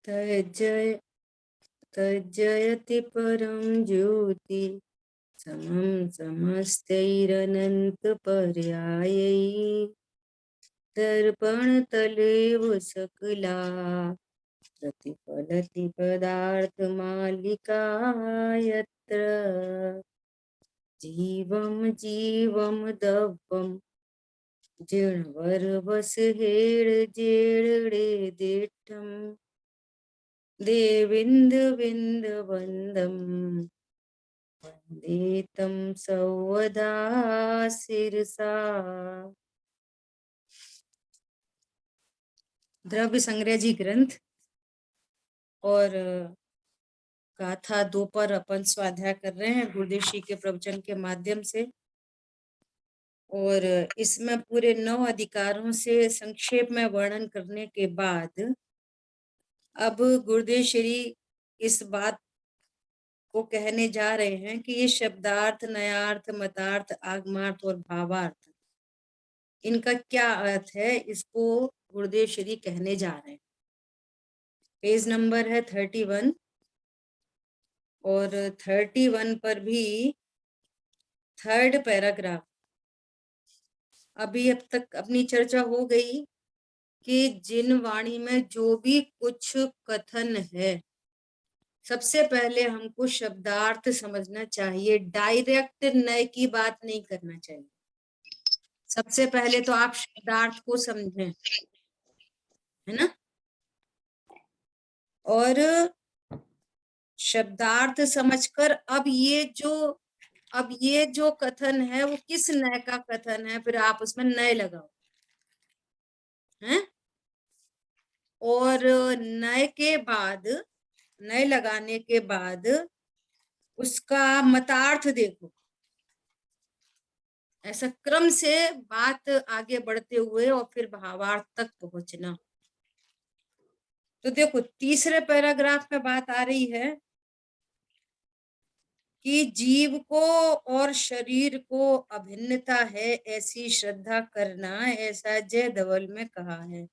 तज्जय तज्जयति परं ज्योति समं समस्तैरनन्तपर्यायैः दर्पणतलेव सकला प्रतिफलति पदार्थमालिका यत्र जीवं जीवं दव्यं जीर्णवर्वसहेळजेळेदिष्टं देविन्दविन्दवन्दं वन्दे तं सौवदा शिरसा। द्रव्य संग्रह जी ग्रंथ और गाथा 2 पर अपन स्वाध्याय कर रहे हैं गुरुदेव श्री के प्रवचन के माध्यम से। और इसमें पूरे 9 अधिकारों से संक्षेप में वर्णन करने के बाद अब गुरुदेव श्री इस बात को कहने जा रहे हैं कि ये शब्दार्थ, नयार्थ, मतार्थ, आगमार्थ और भावार्थ, इनका क्या अर्थ है, इसको गुरुदेव श्री कहने जा रहे हैं। पेज नंबर है 31 और 31 पर भी 3rd पैराग्राफ। अभी अब तक अपनी चर्चा हो गई कि जिन वाणी में जो भी कुछ कथन है, सबसे पहले हमको शब्दार्थ समझना चाहिए, डायरेक्ट नय की बात नहीं करना चाहिए। सबसे पहले तो आप शब्दार्थ को समझें, है ना। और शब्दार्थ समझकर अब ये जो कथन है वो किस नय का कथन है, फिर आप उसमें नय लगाओ, हैं। और नय लगाने के बाद उसका मतार्थ देखो। ऐसा क्रम से बात आगे बढ़ते हुए और फिर भावार्थ तक पहुंचना। तो देखो 3रे पैराग्राफ में बात आ रही है कि जीव को और शरीर को अभिन्नता है ऐसी श्रद्धा करना, ऐसा जय धवल में कहा है।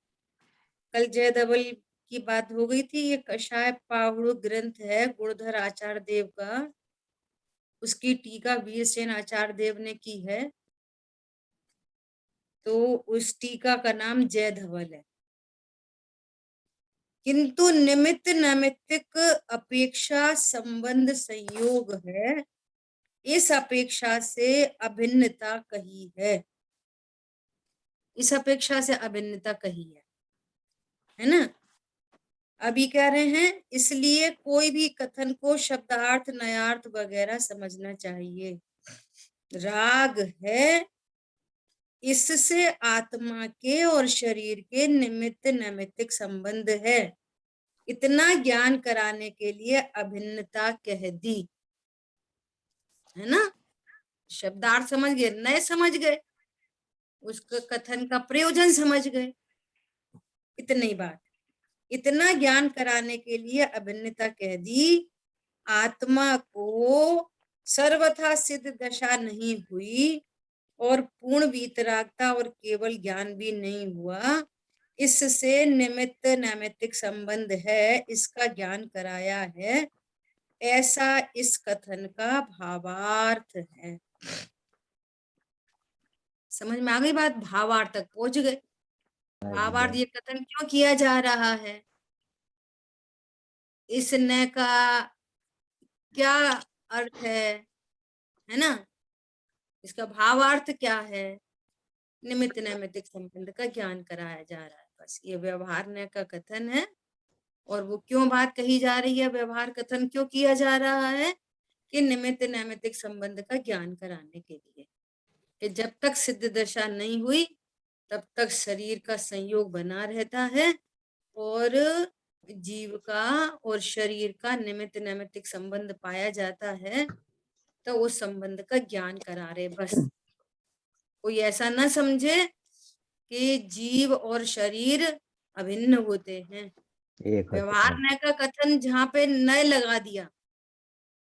कल जय धवल की बात हो गई थी। ये कषाय पाहुड़ ग्रंथ है गुणधर आचार्य देव का, उसकी टीका वीरसेन आचार्य देव ने की है। तो उस टीका का नाम जय धवल है। किंतु निमित्त नैमित्तिक अपेक्षा संबंध संयोग है, इस अपेक्षा से अभिन्नता कही है। इस अपेक्षा से अभिन्नता कही है ना। अभी कह रहे हैं इसलिए कोई भी कथन को शब्दार्थ, नयार्थ वगैरह समझना चाहिए। राग है, इससे आत्मा के और शरीर के निमित्त नैमित्तिक संबंध है, इतना ज्ञान कराने के लिए अभिन्नता कह दी, है ना। शब्दार्थ समझ गए, नए समझ गए, उसका कथन का प्रयोजन समझ गए, इतनी बात। इतना ज्ञान कराने के लिए अभिन्नता कह दी। आत्मा को सर्वथा सिद्ध दशा नहीं हुई और पूर्ण वीतरागता और केवल ज्ञान भी नहीं हुआ, इससे निमित्त नैमित्तिक संबंध है, इसका ज्ञान कराया है, ऐसा इस कथन का भावार्थ है। समझ में आ गई बात? भावार्थ तक पहुंच गए। भावार्थ ये कथन क्यों किया जा रहा है, इस न का क्या अर्थ है ना, इसका भावार्थ क्या है, निमित्त नैमित्तिक संबंध का ज्ञान कराया जा रहा है। बस ये व्यवहार न का कथन है। और वो क्यों बात कही जा रही है, व्यवहार कथन क्यों किया जा रहा है, कि निमित्त नैमित्तिक संबंध का ज्ञान कराने के लिए, कि जब तक सिद्ध दशा नहीं हुई तब तक शरीर का संयोग बना रहता है और जीव का और शरीर का निमित्त नैमित्तिक संबंध पाया जाता है, तो उस संबंध का ज्ञान करा रहे। बस कोई ऐसा ना समझे कि जीव और शरीर अभिन्न होते हैं। व्यवहार न का कथन जहाँ पे न लगा दिया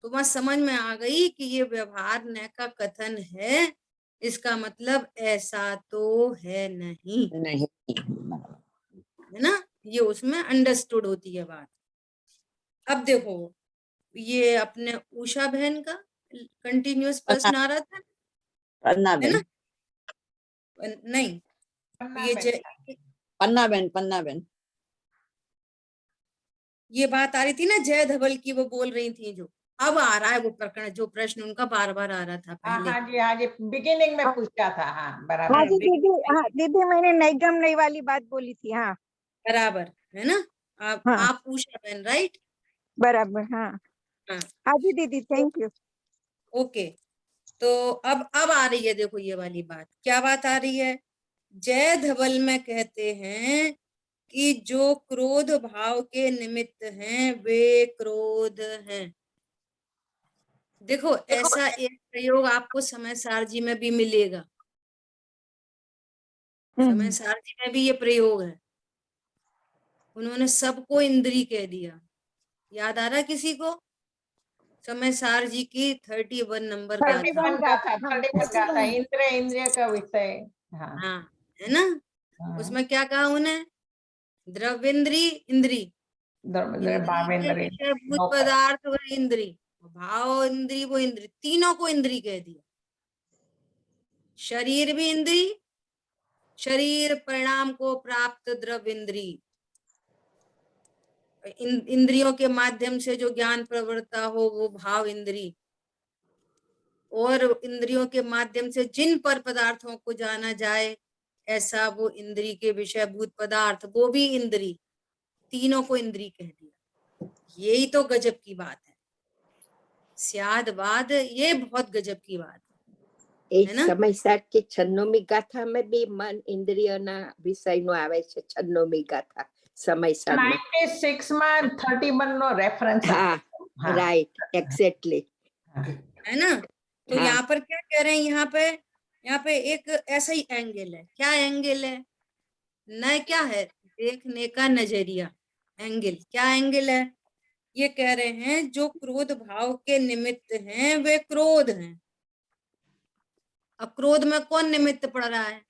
तो वहां समझ में आ गई कि ये व्यवहार न का कथन है, इसका मतलब ऐसा तो है नहीं, है ना। ये उसमें अंडरस्टूड होती है बात। अब देखो, ये अपने उषा बहन का कंटिन्यूअस प्रश्न आ रहा था, पन्ना है बेन, ना? नहीं, ये पन्ना बेन, ये बात आ रही थी ना जय धवल की, वो बोल रही थी जो, अब आ रहा है वो प्रकरण, जो प्रश्न उनका बार बार आ रहा था पहले। हाँ जी, हाँ जी, बिगिनिंग में पूछा था। हाँ बराबर। हाँ जी दीदी, हाँ दीदी, मैंने नैगम नई वाली बात बोली थी। हाँ बराबर है ना? हाँ आप उषा बहन, राइट? बराबर। हाँ हाँ, हाँ जी दीदी, थैंक यू। ओके। तो अब आ रही है, देखो ये वाली बात, क्या बात आ रही है? जय धवल में कहते हैं कि जो क्रोध भाव के निमित्त हैं वे क्रोध हैं। देखो ऐसा एक प्रयोग आपको समय सारजी में भी मिलेगा, समय सारजी में भी ये प्रयोग है। उन्होंने सबको इंद्री कह दिया, याद आ रहा है किसी को? समय सारजी की 31 नंबर का 31 था। का था, 31 का था, इंद्रिय का विषय। हाँ हाँ, है ना? उसमें क्या कहा उन्हें? द्रव्येंद्री, इंद्री, इंद्री के विषयभूत पदार्थ व इंद्री, भाव इंद्री वो इंद्री, तीनों को इंद्री कह दिया। शरीर भी इंद्री, शरीर परिणाम को प्राप्त द्रव्य इंद्री, इंद्रियों के माध्यम से जो ज्ञान प्रवृत्ता हो वो भाव इंद्री, और इंद्रियों के माध्यम से जिन पर पदार्थों को जाना जाए ऐसा वो इंद्री के विषयभूत पदार्थ, वो भी इंद्री, तीनों को इंद्री कह दिया। यही तो गजब की बात है, स्यादवाद, ये बहुत गजब की बात है ना? સમયસાર કે છન્નોમી ગાથા में भी मन इंद्रियोना विषयનો આવે છે, છન્નોમી ગાથા સમયસાર 96 में 31 નો રેફરન્સ। हाँ राइट, एग्जैक्टली, है ना? तो हाँ। यहाँ पर क्या कह रहे हैं, यहाँ पे एक ऐसा ही एंगल है। क्या एंगल है? न क्या है, देखने का नजरिया, एंगल। क्या एंगल है? ये कह रहे हैं जो क्रोध भाव के निमित्त हैं वे क्रोध हैं। अब क्रोध में कौन निमित्त पड़ रहा है?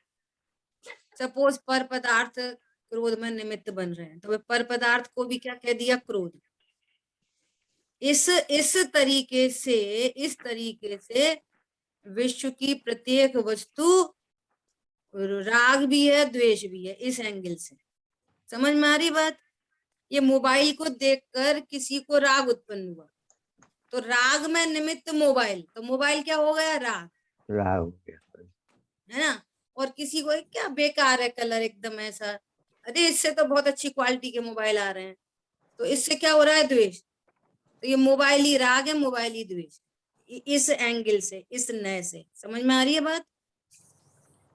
सपोज पर पदार्थ क्रोध में निमित्त बन रहे हैं, तो वे पर पदार्थ को भी क्या कह दिया? क्रोध। इस तरीके से विश्व की प्रत्येक वस्तु राग भी है, द्वेष भी है। इस एंगल से समझ में आ रही बात? ये मोबाइल को देखकर किसी को राग उत्पन्न हुआ, तो राग में निमित्त मोबाइल, तो मोबाइल क्या हो गया? राग, है ना? और किसी को क्या बेकार है कलर एकदम ऐसा, अरे इससे तो बहुत अच्छी क्वालिटी के मोबाइल आ रहे हैं, तो इससे क्या हो रहा है? द्वेष। तो ये मोबाइल ही राग है, मोबाइल ही द्वेष। इस एंगल से, इस नए से समझ में आ रही है बात?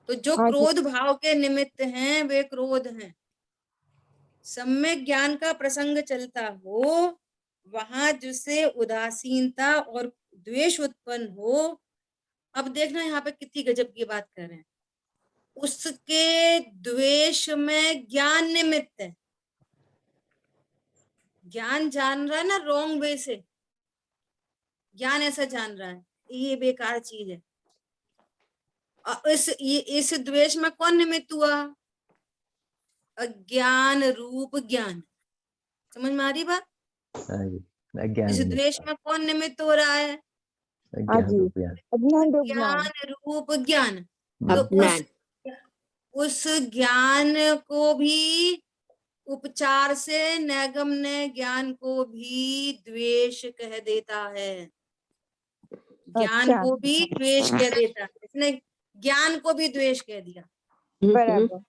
तो जो क्रोध भाव के निमित्त हैं वे क्रोध हैं। सम्यक ज्ञान का प्रसंग चलता हो, वहां जिससे उदासीनता और द्वेष उत्पन्न हो, अब देखना यहाँ पे कितनी गजब की बात कर रहे हैं, उसके द्वेष में ज्ञान निमित्त है। ज्ञान जान रहा है ना रॉन्ग वे से, ज्ञान ऐसा जान रहा है ये बेकार चीज है। इस द्वेष में कौन निमित्त हुआ? अज्ञान रूप ज्ञान। समझ में आ रही बात? इस द्वेष में कौन निमित्त हो रहा है? ज्ञान रूप ज्ञान। तो उस ज्ञान को भी उपचार से नैगम ने ज्ञान को भी द्वेष कह देता है, ज्ञान को भी द्वेष कह देता है। इसने ज्ञान को भी द्वेष कह दिया, बराबर,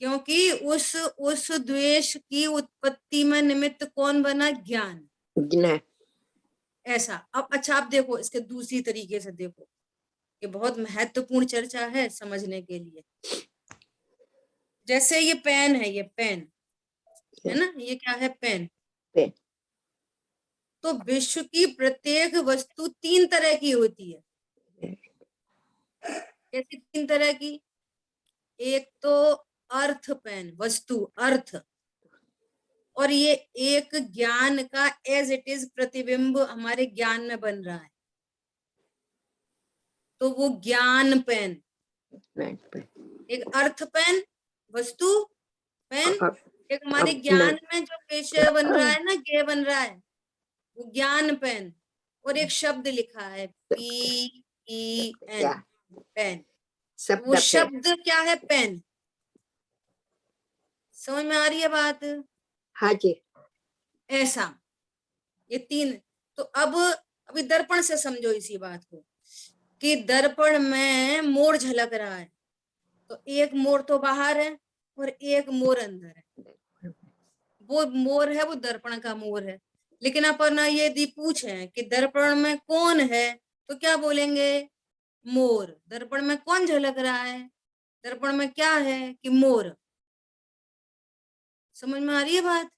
क्योंकि उस द्वेष की उत्पत्ति में निमित्त कौन बना? ज्ञान। ऐसा। अब अच्छा, आप देखो इसके दूसरी तरीके से देखो, ये बहुत महत्वपूर्ण चर्चा है समझने के लिए। जैसे ये पेन है, ये पेन है ना, ये क्या है? पेन। तो विश्व की प्रत्येक वस्तु तीन तरह की होती है। कैसी तीन तरह की? एक तो अर्थ पेन, वस्तु अर्थ, और ये एक ज्ञान का एज इट इज प्रतिबिंब हमारे ज्ञान में बन रहा है, तो वो ज्ञान पेन। एक अर्थ पेन, वस्तु पेन, एक हमारे अब ज्ञान में जो पेशे बन रहा है ना, गे बन रहा है, वो ज्ञान पेन, और एक शब्द लिखा है PEN, क्या पेन। शब्द वो पे शब्द क्या है? पेन। समझ में आ रही है बात? हाँ जी ऐसा ये तीन। तो अब अभी दर्पण से समझो इसी बात को, कि दर्पण में मोर झलक रहा है, तो एक मोर तो बाहर है और एक मोर अंदर है। वो मोर है, वो दर्पण का मोर है। लेकिन अपन यदि पूछें कि दर्पण में कौन है, तो क्या बोलेंगे? मोर। दर्पण में कौन झलक रहा है? दर्पण में क्या है? कि मोर। समझ में आ रही है बात?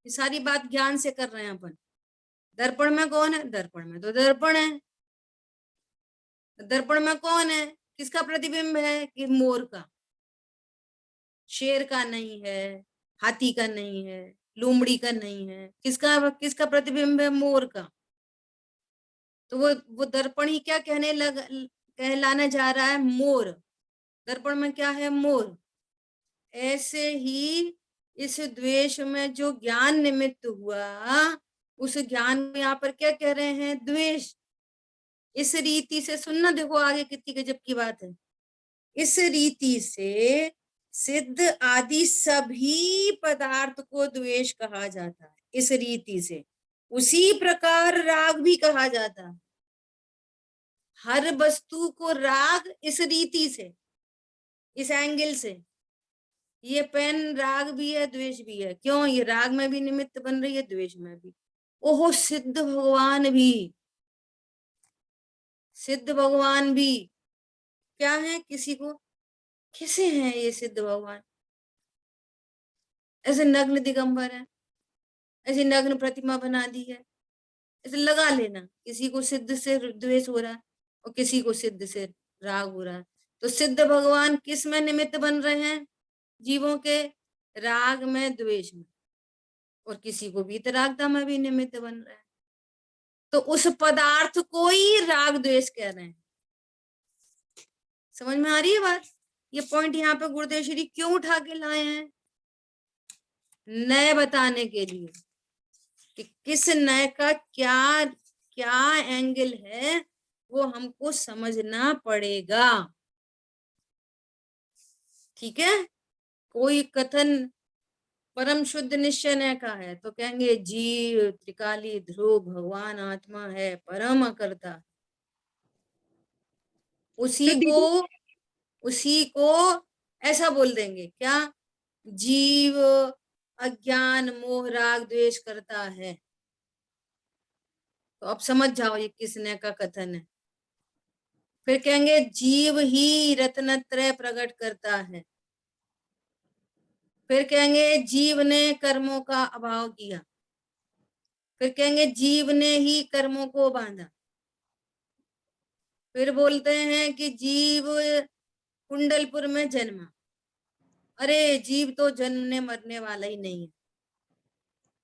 ये सारी बात ज्ञान से कर रहे हैं अपन। दर्पण में कौन है? दर्पण में तो दर्पण है। दर्पण में कौन है? किसका प्रतिबिंब है? कि मोर का। शेर का नहीं है, हाथी का नहीं है, लोमड़ी का नहीं है। किसका प्रतिबिंब है? मोर का। तो वो दर्पण ही क्या कहलाने जा रहा है? मोर। दर्पण में क्या है? मोर। ऐसे ही इस द्वेष में जो ज्ञान निमित्त हुआ, उस ज्ञान को यहाँ पर क्या कह रहे हैं? द्वेष। इस रीति से सुनना, देखो आगे कितनी गजब की बात है। इस रीति से सिद्ध आदि सभी पदार्थ को द्वेष कहा जाता है। इस रीति से उसी प्रकार राग भी कहा जाता है। हर वस्तु को राग इस रीति से, इस एंगल से। ये पेन राग भी है, द्वेष भी है। क्यों? ये राग में भी निमित्त बन रही है, द्वेष में भी। ओहो, सिद्ध भगवान भी, सिद्ध भगवान भी क्या है? किसी को कैसे हैं ये सिद्ध भगवान? ऐसे नग्न दिगंबर है, ऐसी नग्न प्रतिमा बना दी है। ऐसे लगा लेना, किसी को सिद्ध से द्वेष हो रहा है और किसी को सिद्ध से राग हो रहा है। तो सिद्ध भगवान किस में निमित्त बन रहे हैं? जीवों के राग में, द्वेष में, और किसी को वीतरागता में भी निमित्त बन रहा है। तो उस पदार्थ को ही राग द्वेष कह रहे हैं। समझ में आ रही है बात? ये पॉइंट यहाँ पे गुरुदेव श्री क्यों उठा के लाए हैं? नए बताने के लिए कि किस नए का क्या क्या एंगल है, वो हमको समझना पड़ेगा। ठीक है? कोई कथन परम शुद्ध निश्चय नय का है तो कहेंगे जीव त्रिकाली ध्रुव भगवान आत्मा है, परम अकर्ता। उसी को ऐसा बोल देंगे क्या? जीव अज्ञान मोह राग द्वेष करता है। तो अब समझ जाओ ये किसने का कथन है। फिर कहेंगे जीव ही रत्नत्रय प्रकट करता है। फिर कहेंगे जीव ने कर्मों का अभाव किया। फिर कहेंगे जीव ने ही कर्मों को बांधा। फिर बोलते हैं कि जीव कुंडलपुर में जन्मा। अरे जीव तो जन्मने मरने वाला ही नहीं है।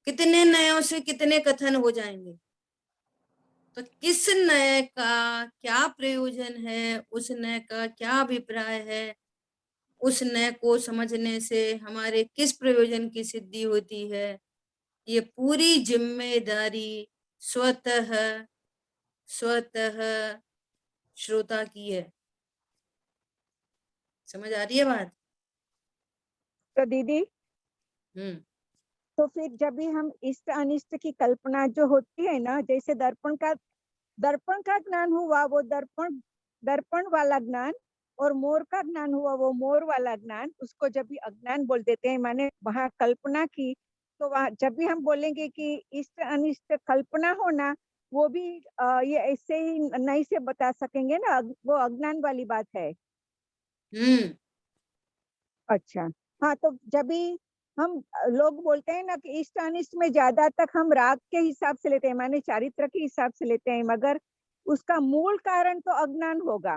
कितने नयों से कितने कथन हो जाएंगे। तो किस नए का क्या प्रयोजन है, उस नए का क्या अभिप्राय है, उस नए को समझने से हमारे किस प्रयोजन की सिद्धि होती है, ये पूरी जिम्मेदारी स्वतः श्रोता की है। समझ आ रही है बात? तो दीदी, हम्म तो फिर जब भी हम इष्ट अनिष्ट की कल्पना जो होती है ना, जैसे दर्पण का ज्ञान हुआ, वो दर्पण वाला ज्ञान, और मोर का ज्ञान हुआ, वो मोर वाला ज्ञान, उसको जब भी अज्ञान बोल देते हैं, माने वहां कल्पना की। तो वहां जब भी हम बोलेंगे कि इष्ट अनिष्ट कल्पना होना, वो भी ये ऐसे ही नहीं से बता सकेंगे ना, वो अज्ञान वाली बात है। अच्छा, हाँ, तो जब भी हम लोग बोलते हैं ना कि इष्ट अनिष्ट में ज्यादा तक हम राग के हिसाब से लेते हैं, माने चारित्र के हिसाब से लेते हैं, मगर उसका मूल कारण तो अज्ञान होगा।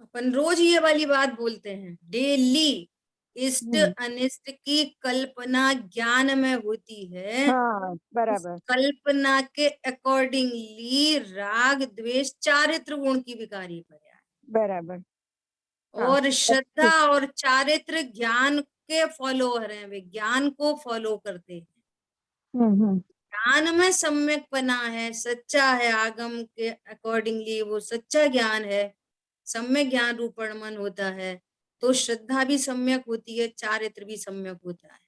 अपन रोज ये वाली बात बोलते हैं डेली। इष्ट अनिष्ट की कल्पना ज्ञान में होती है। हाँ, बराबर। कल्पना के अकॉर्डिंगली राग द्वेष चारित्र गुण की विकारी पर्याय। बराबर। हाँ, और श्रद्धा और चारित्र ज्ञान के फॉलोअर हैं, वे ज्ञान को फॉलो करते हैं। हम्म। ज्ञान में सम्यकपना है, सच्चा है, आगम के अकॉर्डिंगली वो सच्चा ज्ञान है, सम्यक ज्ञान रूपण मन होता है, तो श्रद्धा भी सम्यक होती है, चारित्र भी सम्यक होता है।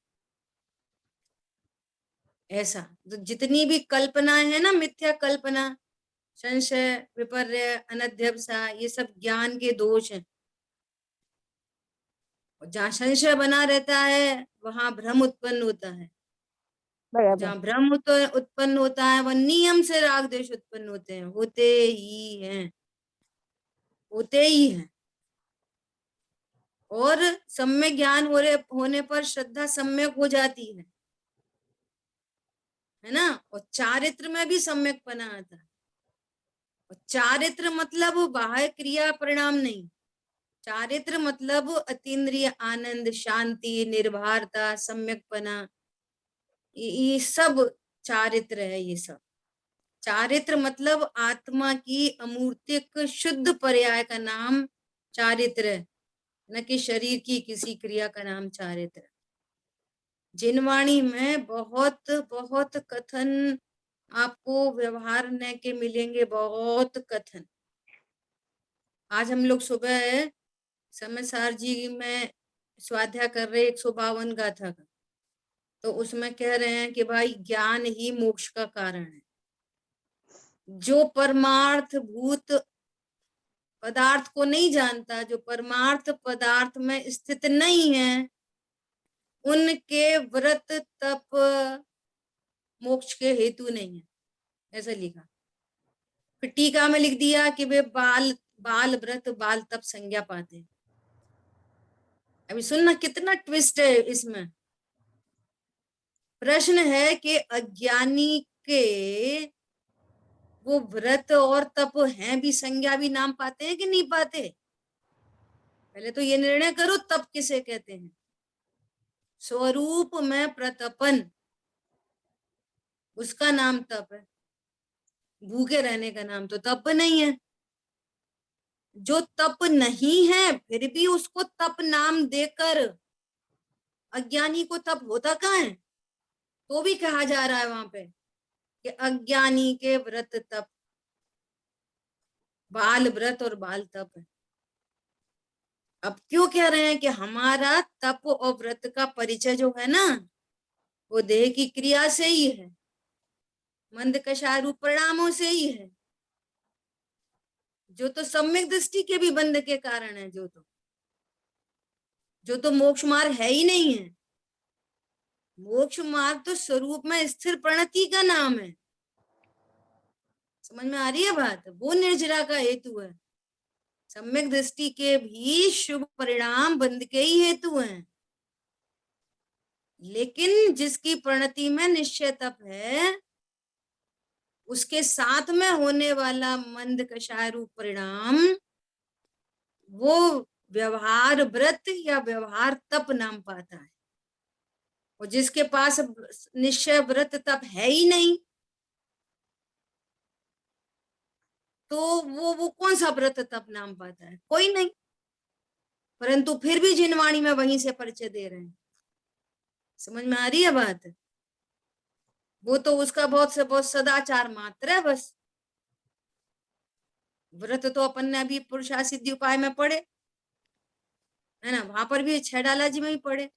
ऐसा तो जितनी भी कल्पनाएं है ना, मिथ्या कल्पना, संशय, विपर्य, अनध्यवसा, ये सब ज्ञान के दोष हैं। जहाँ संशय बना रहता है वहां भ्रम उत्पन्न होता है, बराबर। जहाँ भ्रम उत्पन्न होता है वह नियम से राग द्वेष उत्पन्न होते हैं, होते ही हैं, होते ही हैं। और सम्यक ज्ञान होने पर श्रद्धा सम्यक हो जाती है ना। और चारित्र में भी सम्यकपना आता है। और चारित्र मतलब बाह्य क्रिया परिणाम नहीं, चारित्र मतलब अतीन्द्रिय आनंद, शांति, निर्भरता, सम्यकपना, ये सब चारित्र है। ये सब चारित्र मतलब आत्मा की अमूर्तिक शुद्ध पर्याय का नाम चारित्र है, न कि शरीर की किसी क्रिया का नाम चारित्र। जिनवाणी में बहुत बहुत कथन आपको व्यवहार न के मिलेंगे, बहुत कथन। आज हम लोग सुबह समयसार जी में स्वाध्याय कर रहे 152 गाथा का, तो उसमें कह रहे हैं कि भाई ज्ञान ही मोक्ष का कारण है। जो परमार्थ भूत पदार्थ को नहीं जानता, जो परमार्थ पदार्थ में स्थित नहीं है, उनके व्रत तप मोक्ष के हेतु नहीं है, ऐसा लिखा। फिर टीका में लिख दिया कि वे बाल व्रत बाल तप संज्ञा पाते हैं। अभी सुनना कितना ट्विस्ट है इसमें। प्रश्न है कि अज्ञानी के वो व्रत और तप हैं भी, संज्ञा भी, नाम पाते हैं कि नहीं पाते? पहले तो ये निर्णय करो तप किसे कहते हैं। स्वरूप में प्रतपन, उसका नाम तप है। भूखे रहने का नाम तो तप नहीं है। जो तप नहीं है फिर भी उसको तप नाम देकर अज्ञानी को तप होता कहाँ है, तो भी कहा जा रहा है वहां पे कि अज्ञानी के व्रत तप, बाल व्रत और बाल तप है। अब क्यों कह रहे हैं कि हमारा तप और व्रत का परिचय जो है ना, वो देह की क्रिया से ही है, मंद कषाय रूप परिणामों से ही है, जो तो सम्यक दृष्टि के भी बंध के कारण है, जो तो मोक्ष मार्ग है ही नहीं है। मोक्ष मार्ग तो स्वरूप में स्थिर प्रणति का नाम है। समझ में आ रही है बात? वो निर्जरा का हेतु है। सम्यक दृष्टि के भी शुभ परिणाम बंध के ही हेतु हैं। लेकिन जिसकी प्रणति में निश्चय तप है, उसके साथ में होने वाला मंद कषाय रूप परिणाम, वो व्यवहार व्रत या व्यवहार तप नाम पाता है। और जिसके पास निश्चय व्रत तप है ही नहीं, तो वो कौन सा व्रत तप नाम पाता है? कोई नहीं। परंतु फिर भी जिनवाणी में वहीं से परिचय दे रहे हैं। समझ में आ रही है बात? वो तो उसका बहुत से बहुत सदाचार मात्र है बस। व्रत तो अपन ने अभी पुरुषा सिद्धि उपाय में पढ़े है ना, वहां पर भी छेडाला जी में ही पढ़े।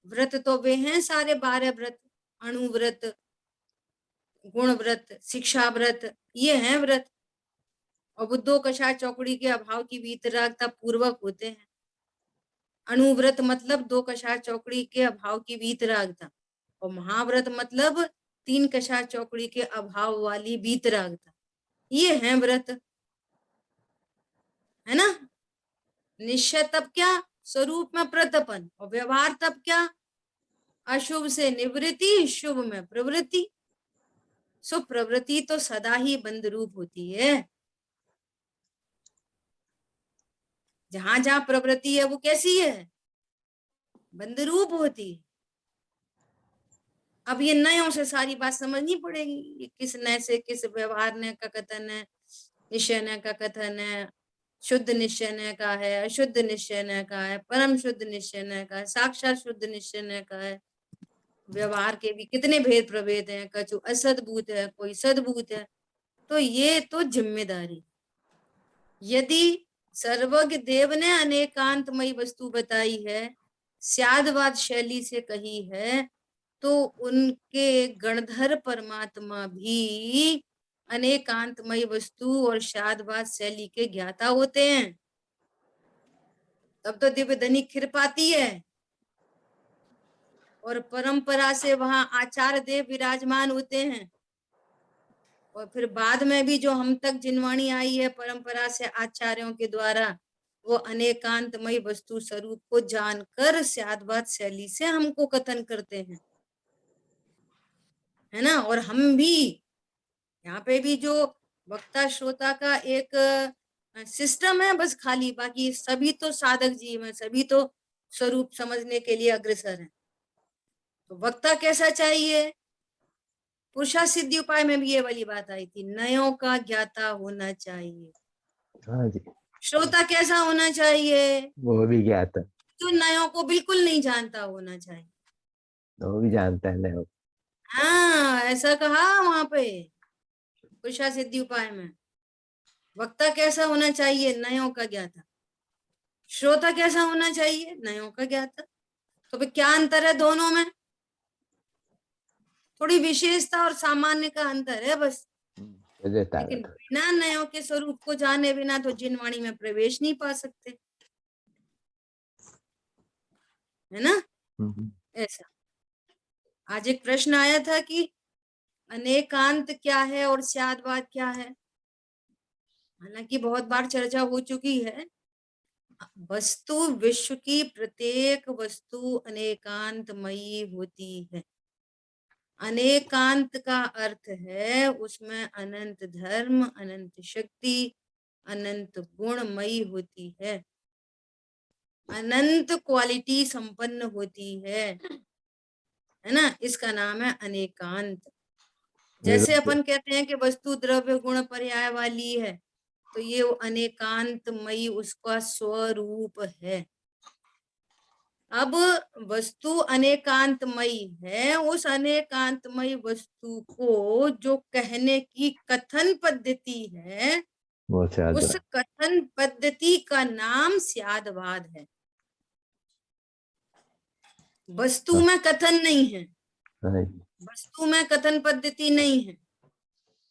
व्रत तो वे हैं सारे 12 व्रत, अणु व्रत, गुण व्रत, शिक्षा व्रत, ये हैं व्रत। और वो 2 कषाय चौकड़ी के अभाव की वीतरागता पूर्वक होते हैं। अणुव्रत मतलब 2 कषाय चौकड़ी के अभाव की वीतरागता, और महाव्रत मतलब 3 कषाय चौकड़ी के अभाव वाली वीतरागता। ये है व्रत, है ना। निश्चय तब क्या? स्वरूप में प्रतपन। और व्यवहार तब क्या? अशुभ से निवृत्ति, शुभ में प्रवृत्ति। सो प्रवृत्ति तो सदा ही बंद रूप होती है। जहां जहां प्रवृत्ति है वो कैसी है? बंद रूप होती है। अब ये नयों से सारी बात समझनी पड़ेगी। ये किस नय से किस व्यवहार ने का कथन है, निश्चय ने का कथन है, शुद्ध निश्चय का है, अशुद्ध निश्चय का है, परम शुद्ध निश्चय का है, साक्षात शुद्ध निश्चय का है। व्यवहार के भी कितने भेद प्रभेद हैं, कछु असद्भूत है, कोई सद्भूत है। तो ये तो जिम्मेदारी, यदि सर्वज्ञ देव ने अनेकांतमयी वस्तु बताई है, स्यादवाद शैली से कही है, तो उनके गणधर परमात्मा भी अनेकांतमयी वस्तु और स्यादवाद शैली के ज्ञाता होते हैं। तब तो दिव्य धनी खिर पाती है, और परंपरा से वहां आचार्य देव विराजमान होते हैं। और फिर बाद में भी जो हम तक जिनवाणी आई है परंपरा से आचार्यों के द्वारा, वो अनेकांतमयी वस्तु स्वरूप को जानकर स्यादवाद शैली से हमको कथन करते हैं, है ना। और हम भी यहाँ पे भी जो वक्ता श्रोता का एक सिस्टम है बस खाली, बाकी सभी तो साधक जीव हैं, सभी तो स्वरूप समझने के लिए अग्रसर हैं। तो वक्ता कैसा चाहिए? पुरुषा सिद्धि उपाय में भी ये वाली बात आई थी, नयों का ज्ञाता होना चाहिए। हाँ जी, श्रोता कैसा होना चाहिए? वो भी ज्ञाता, जो नयों को बिल्कुल नहीं जानता होना चाहिए। वो भी जानता है ना। हाँ, ऐसा कहा वहां पे पुरुषा सिद्धि उपाय में। वक्ता कैसा होना चाहिए? नयों का ज्ञाता। श्रोता कैसा होना चाहिए? नयों का ज्ञाता। तो फिर क्या अंतर है दोनों में? थोड़ी विशेषता और सामान्य का अंतर है बस। लेकिन बिना नयों के स्वरूप को जाने बिना तो जिनवाणी में प्रवेश नहीं पा सकते, है ना। ऐसा आज एक प्रश्न आया था कि अनेकांत क्या है और स्यादवाद क्या है। हालांकि बहुत बार चर्चा हो चुकी है। वस्तु, विश्व की प्रत्येक वस्तु अनेकांतमयी होती है। अनेकांत का अर्थ है उसमें अनंत धर्म, अनंत शक्ति, अनंत गुणमयी होती है, अनंत क्वालिटी संपन्न होती है ना। इसका नाम है अनेकांत। जैसे अपन कहते हैं कि वस्तु द्रव्य गुण पर्याय वाली है, तो ये अनेकांतमयी उसका स्वरूप है। अब वस्तु अनेकांतमयी है, उस अनेकांतमयी वस्तु को जो कहने की कथन पद्धति है, उस कथन पद्धति का नाम स्यादवाद है। वस्तु में कथन नहीं है, वस्तु में कथन पद्धति नहीं है।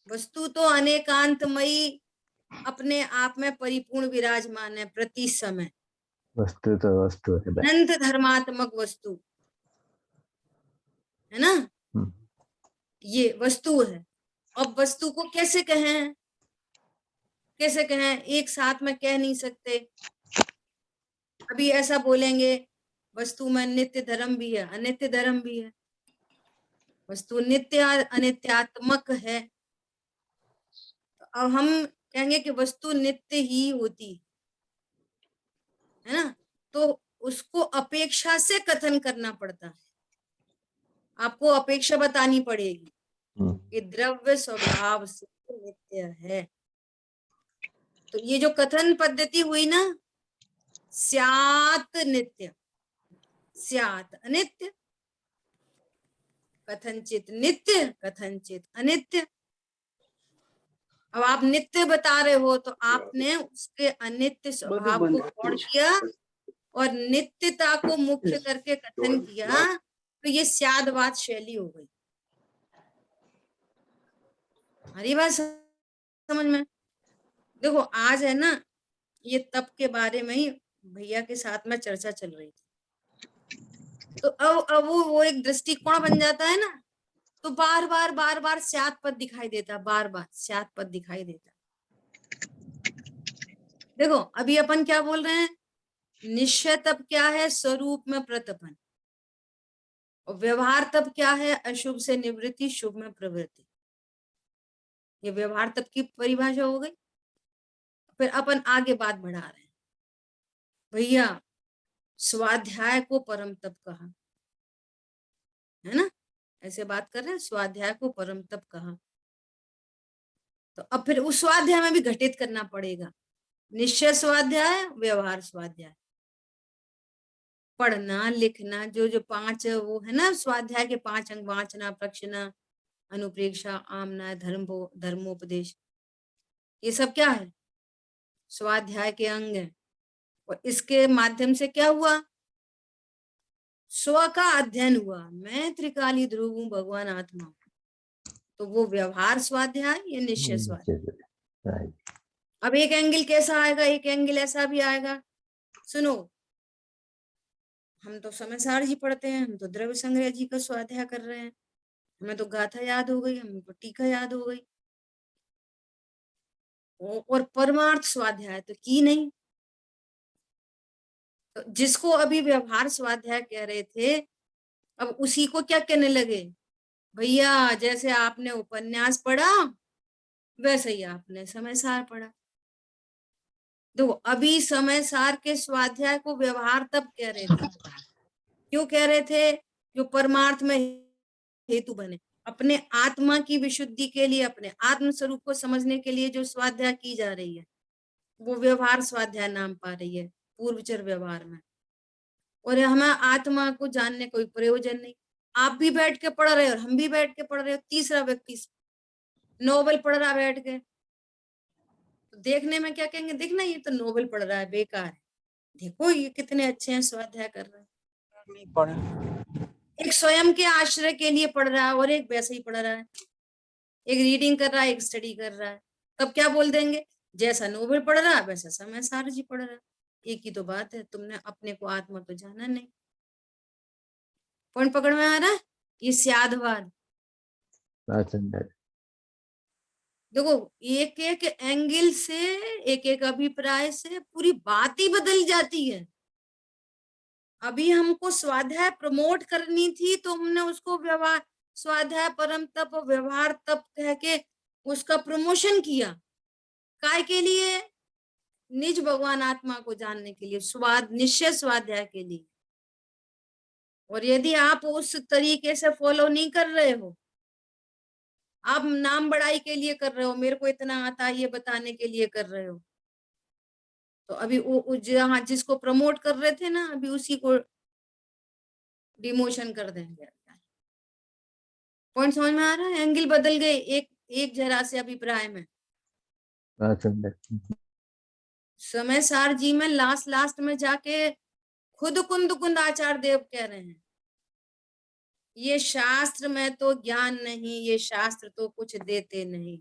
वस्तु तो अनेकांतमयी अपने आप में परिपूर्ण विराजमान है प्रति समय। वस्तु तो वस्तु है, अनंत धर्मात्मक वस्तु है ना, ये वस्तु है। अब वस्तु को कैसे कहें? कैसे कहें? एक साथ में कह नहीं सकते। अभी ऐसा बोलेंगे वस्तु में नित्य धर्म भी है, अनित्य धर्म भी है। वस्तु नित्य अनित्यात्मक है, अब हम कहेंगे कि वस्तु नित्य ही होती है ना। तो उसको अपेक्षा से कथन करना पड़ता है। आपको अपेक्षा बतानी पड़ेगी कि द्रव्य स्वभाव से नित्य है। तो ये जो कथन पद्धति हुई ना, स्यात् नित्य, स्यात् अनित्य, कथनचित नित्य, कथनचित अनित्य। अब आप नित्य बता रहे हो तो आपने उसके अनित्य स्वभाव को छोड़ दिया और नित्यता को मुख्य करके कथन किया, तो ये स्यादवाद शैली हो गई। हमारी बात समझ में? देखो आज है ना, ये तप के बारे में ही भैया के साथ में चर्चा चल रही थी। तो अब वो एक दृष्टिकोण बन जाता है ना, तो बार बार स्यात् पद दिखाई देता, बार बार स्यात् पद दिखाई देता। देखो अभी अपन क्या बोल रहे हैं, निश्चय तप क्या है? स्वरूप में प्रतपन। और व्यवहार तप क्या है? अशुभ से निवृत्ति, शुभ में प्रवृत्ति। ये व्यवहार तप की परिभाषा हो गई। फिर अपन आगे बात बढ़ा रहे हैं, भैया स्वाध्याय को परम तप कहा, है ना। ऐसे बात कर रहे हैं, स्वाध्याय को परम तप कहा। तो अब फिर उस स्वाध्याय में भी घटित करना पड़ेगा। निश्चय स्वाध्याय, व्यवहार स्वाध्याय। पढ़ना लिखना जो जो 5 वो है ना स्वाध्याय के 5 अंग, वाचना, प्रक्षना, अनुप्रेक्षा, आमना, धर्मोपदेश, ये सब क्या है? स्वाध्याय के अंग है। और इसके माध्यम से क्या हुआ? स्व का अध्ययन हुआ। मैं त्रिकाली ध्रुव हूँ, भगवान आत्मा। तो वो व्यवहार स्वाध्याय, ये निश्चय स्वाध्याय। हाँ जी। अब एक एंगल कैसा आएगा, एक एंगल ऐसा भी आएगा। सुनो, हम तो समयसार जी पढ़ते हैं, हम तो द्रव्य संग्रह जी का स्वाध्याय कर रहे हैं, हमें तो गाथा याद हो गई, हमें तो टीका याद हो गई, और परमार्थ स्वाध्याय तो की नहीं। तो जिसको अभी व्यवहार स्वाध्याय कह रहे थे, अब उसी को क्या कहने लगे? भैया जैसे आपने उपन्यास पढ़ा वैसे ही आपने समयसार पढ़ा। देखो, अभी समयसार के स्वाध्याय को व्यवहार तब कह रहे थे, क्यों कह रहे थे? जो परमार्थ में हेतु बने, अपने आत्मा की विशुद्धि के लिए, अपने आत्म स्वरूप को समझने के लिए जो स्वाध्याय की जा रही है वो व्यवहार स्वाध्याय नाम पा रही है पूर्वचर व्यवहार में। और हमें आत्मा को जानने कोई प्रयोजन नहीं। आप भी बैठ के पढ़ रहे हो और हम भी बैठ के पढ़ रहे हो, तीसरा व्यक्ति नोवेल पढ़ रहा बैठ के, तो देखने में क्या कहेंगे? देखना ये तो नोवेल पढ़ रहा है, बेकार है। देखो ये कितने अच्छे हैं, स्वाध्याय कर रहे हैं। एक स्वयं के आश्रय के लिए पढ़ रहा है और एक वैसे ही पढ़ रहा है, एक रीडिंग कर रहा है, एक स्टडी कर रहा है। तब क्या बोल देंगे? जैसा नोवेल पढ़ रहा है वैसा समयसार जी पढ़ रहा है। एक ही तो बात है, तुमने अपने को आत्मा तो जाना नहीं। पॉइंट पकड़ में आ रहा है? ये स्यादवाद। देखो, एक एक एंगल से, एक एक अभिप्राय से पूरी बात ही बदल जाती है। अभी हमको स्वाध्याय प्रमोट करनी थी तो हमने उसको व्यवहार स्वाध्याय, परम तप, व्यवहार तप कह के उसका प्रमोशन किया। काय के लिए? निज भगवान आत्मा को जानने के लिए, निश्चय स्वाध्याय के लिए। और यदि आप उस तरीके से फॉलो नहीं कर रहे हो, आप नाम बढ़ाई के लिए कर रहे हो, मेरे को इतना आता है ये बताने के लिए कर रहे हो, तो अभी जहाँ जिसको प्रमोट कर रहे थे ना, अभी उसी को डिमोशन कर देंगे। पॉइंट समझ में आ रहा है? एंगल बदल गए एक जरा से अभिप्राय में। समयसार जी में लास्ट में जाके खुद कुंद आचार्य देव कह रहे हैं, ये शास्त्र में तो ज्ञान नहीं, ये शास्त्र तो कुछ देते नहीं।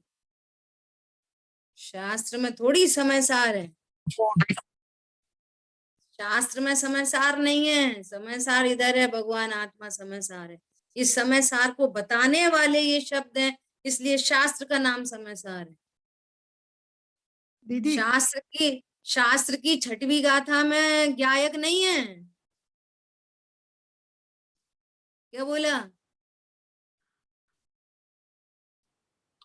शास्त्र में थोड़ी समयसार है, शास्त्र में समयसार नहीं है। समयसार इधर है, भगवान आत्मा समयसार है। इस समयसार को बताने वाले ये शब्द हैं, इसलिए शास्त्र का नाम समयसार है। दीदी शास्त्र की 6वीं गाथा में गायक नहीं है। क्या बोला?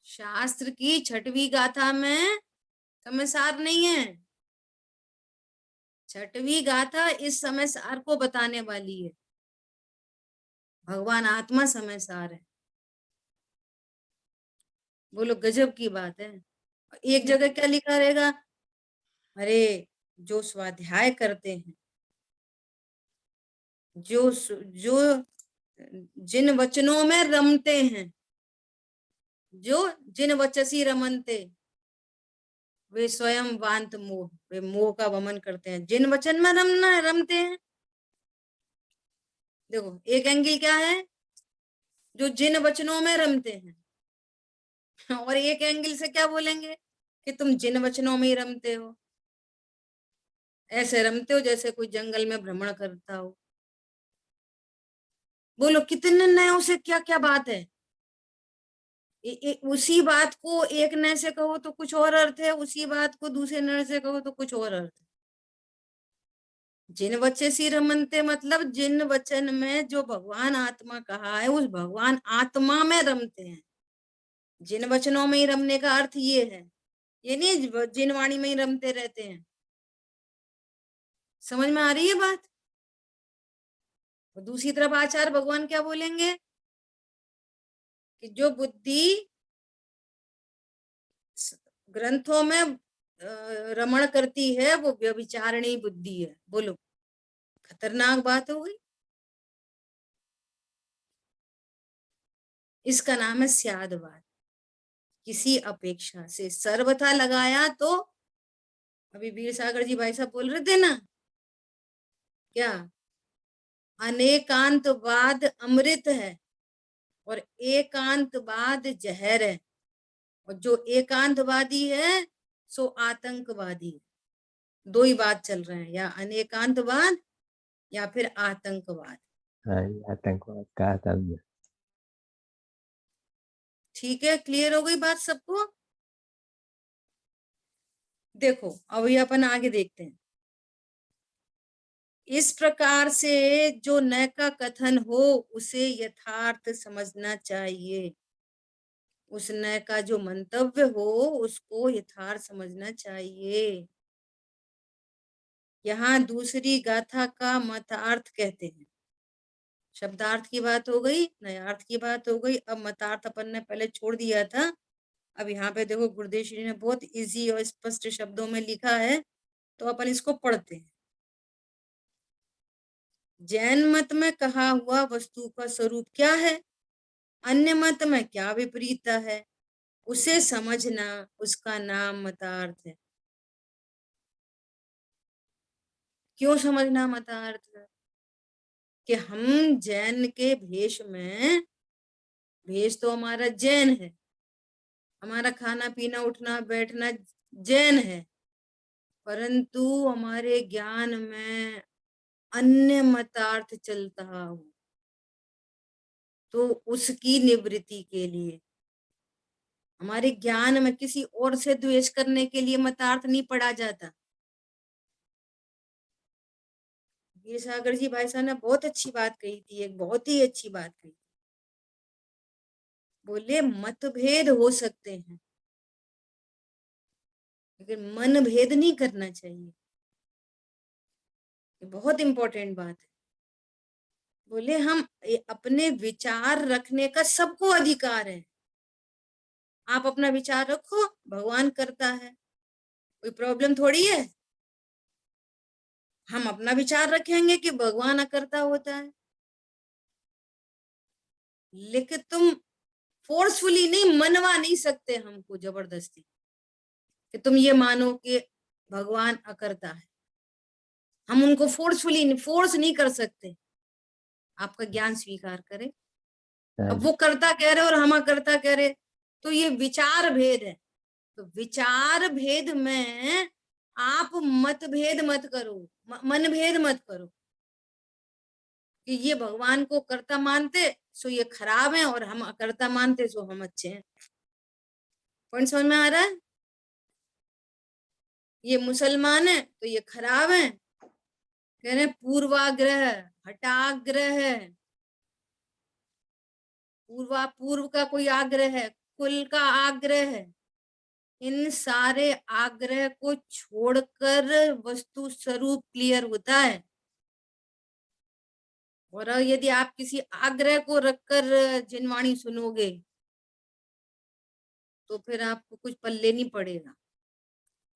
शास्त्र की 6वीं गाथा में समयसार नहीं है। 6वीं गाथा इस समयसार को बताने वाली है। भगवान आत्मा समयसार है। बोलो, गजब की बात है। एक जगह क्या लिखा रहेगा? अरे जो स्वाध्याय करते हैं, जो जिन वचनों में रमते हैं, जो जिन वचसी रमनते, वे स्वयं वांत मोह, वे मोह का वमन करते हैं। जिन वचन में रमते हैं। देखो, एक एंगल क्या है? जो जिन वचनों में रमते हैं, और एक एंगल से क्या बोलेंगे कि तुम जिन वचनों में ही रमते हो, ऐसे रमते हो जैसे कोई जंगल में भ्रमण करता हो। बोलो, कितने नयों से क्या क्या बात है। उसी बात को एक नए से कहो तो कुछ और अर्थ है, उसी बात को दूसरे नए से कहो तो कुछ और अर्थ है। जिन वचसी रमनते मतलब जिन वचन में जो भगवान आत्मा कहा है, उस भगवान आत्मा में रमते हैं। जिन वचनों में ही रमने का अर्थ ये है, ये नहीं जिन वाणी में ही रमते रहते हैं। समझ में आ रही है बात? और दूसरी तरफ आचार्य भगवान क्या बोलेंगे कि जो बुद्धि ग्रंथों में रमण करती है वो व्यभिचारिणी बुद्धि है। बोलो, खतरनाक बात हो गई। इसका नाम है स्यादवाद। किसी अपेक्षा से सर्वथा लगाया तो, अभी वीर सागर जी भाई साहब बोल रहे थे ना, क्या अनेकांतवाद अमृत है और एकांतवाद जहर है। और जो एकांतवादी है सो आतंकवादी है। दो ही बात चल रहे हैं, या अनेकांतवाद या फिर आतंकवाद। हाँ, ये आतंकवाद कहा था हमने। ठीक है, क्लियर हो गई बात सबको? देखो अब ये अपन आगे देखते हैं। इस प्रकार से जो न का कथन हो उसे यथार्थ समझना चाहिए। उस न का जो मंतव्य हो उसको यथार्थ समझना चाहिए। यहाँ दूसरी गाथा का मतार्थ कहते हैं। शब्दार्थ की बात हो गई, नयार्थ की बात हो गई, अब मतार्थ अपन ने पहले छोड़ दिया था। अब यहाँ पे देखो गुरुदेव श्री ने बहुत इजी और स्पष्ट शब्दों में लिखा है, तो अपन इसको पढ़ते हैं। जैन मत में कहा हुआ वस्तु का स्वरूप क्या है, अन्य मत में क्या विपरीतता है, उसे समझना उसका नाम मतार्थ है। क्यों समझना मतार्थ है? कि हम जैन के भेष में, भेष तो हमारा जैन है, हमारा खाना पीना उठना बैठना जैन है, परंतु हमारे ज्ञान में अन्य मतार्थ चलता हो तो उसकी निवृत्ति के लिए, हमारे ज्ञान में किसी और से द्वेष करने के लिए मतार्थ नहीं पढ़ा जाता। ये सागर जी भाई साहब ने बहुत अच्छी बात कही थी, एक बहुत ही अच्छी बात कही। बोले मतभेद हो सकते हैं लेकिन मन भेद नहीं करना चाहिए। ये बहुत इंपॉर्टेंट बात है। बोले हम अपने विचार रखने का सबको अधिकार है। आप अपना विचार रखो, भगवान करता है, कोई प्रॉब्लम थोड़ी है। हम अपना विचार रखेंगे कि भगवान अकर्ता होता है, लेकिन तुम फोर्सफुली नहीं, मनवा नहीं सकते हमको जबरदस्ती कि तुम ये मानो कि भगवान अकर्ता है। हम उनको फोर्सफुली फोर्स नहीं कर सकते। आपका ज्ञान स्वीकार करे। हाँ अब जी। वो करता कह रहे और हम अकर्ता कह रहे, तो ये विचार भेद है। तो विचार भेद में आप मतभेद मत करो, मन भेद मत करो कि ये भगवान को कर्ता मानते सो ये खराब है और हम अकर्ता मानते सो हम अच्छे हैं। पॉइंट समझ में आ रहा है? ये मुसलमान है तो ये खराब है, कह रहे पूर्वाग्रह, हटाग्रह, पूर्व का कोई आग्रह है, कुल का आग्रह है, इन सारे आग्रह को छोड़कर वस्तु स्वरूप क्लियर होता है। और यदि आप किसी आग्रह को रखकर जिनवाणी सुनोगे तो फिर आपको कुछ पल्ले नहीं पड़ेगा।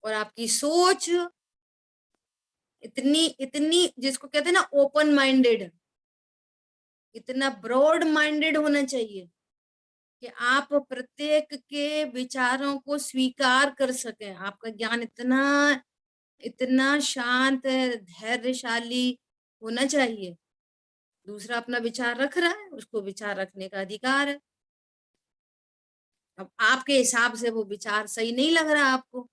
और आपकी सोच इतनी इतनी जिसको कहते हैं ना ओपन माइंडेड, इतना ब्रॉड माइंडेड होना चाहिए कि आप प्रत्येक के विचारों को स्वीकार कर सकें। आपका ज्ञान इतना इतना शांत धैर्यशाली होना चाहिए। दूसरा अपना विचार रख रहा है, उसको विचार रखने का अधिकार है। अब आपके हिसाब से वो विचार सही नहीं लग रहा आपको,